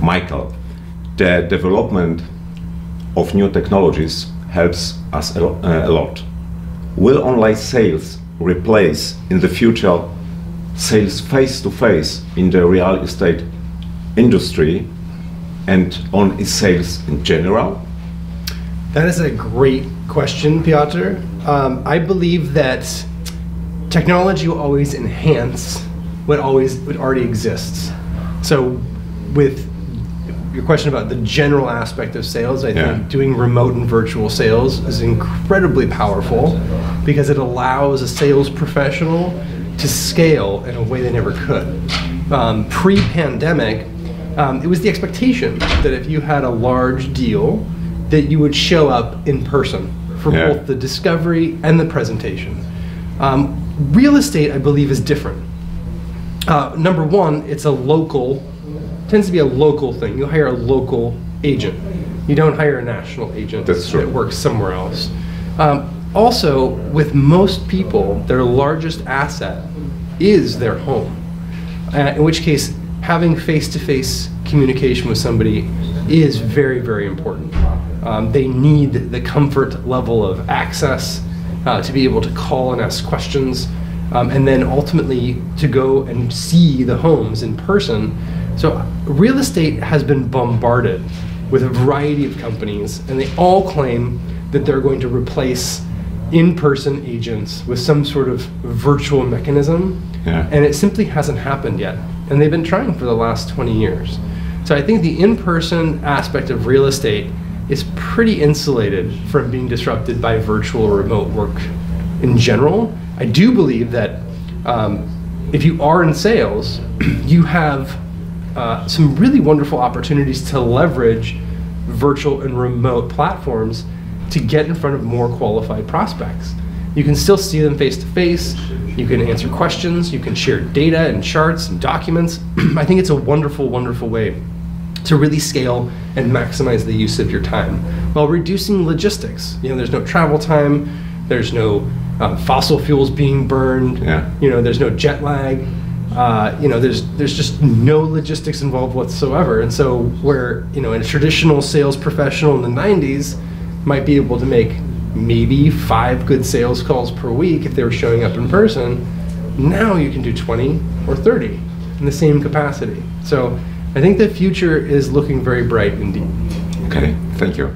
Michael, the development of new technologies helps us a lot. Will online sales replace in the future sales face-to-face in the real estate industry and on sales in general? That is a great question, Piotr. I believe that technology will always enhance what already exists. So with your question about the general aspect of sales, I think doing remote and virtual sales is incredibly powerful because it allows a sales professional to scale in a way they never could. Pre-pandemic, it was the expectation that if you had a large deal, that you would show up in person for both the discovery and the presentation. Real estate, I believe, is different. Number one, it's tends to be a local thing. You hire a local agent. You don't hire a national agent that works somewhere else. Also, with most people, their largest asset is their home. In which case, having face-to-face communication with somebody is very, very important. They need the comfort level of access to be able to call and ask questions, and then ultimately to go and see the homes in person. So real estate has been bombarded with a variety of companies, and they all claim that they're going to replace in-person agents with some sort of virtual mechanism, and it simply hasn't happened yet. And they've been trying for the last 20 years. So I think the in-person aspect of real estate is pretty insulated from being disrupted by virtual or remote work in general. I do believe that if you are in sales, you have some really wonderful opportunities to leverage virtual and remote platforms to get in front of more qualified prospects. You can still see them face to face, you can answer questions, you can share data and charts and documents. I think it's a wonderful, wonderful way to really scale and maximize the use of your time while reducing logistics. You know, there's no travel time, there's no fossil fuels being burned, you know, there's no jet lag, you know, there's just no logistics involved whatsoever. And so where, you know, a traditional sales professional in the 90s might be able to make maybe 5 good sales calls per week if they were showing up in person, now you can do 20 or 30 in the same capacity. So I think the future is looking very bright indeed. Okay, thank you.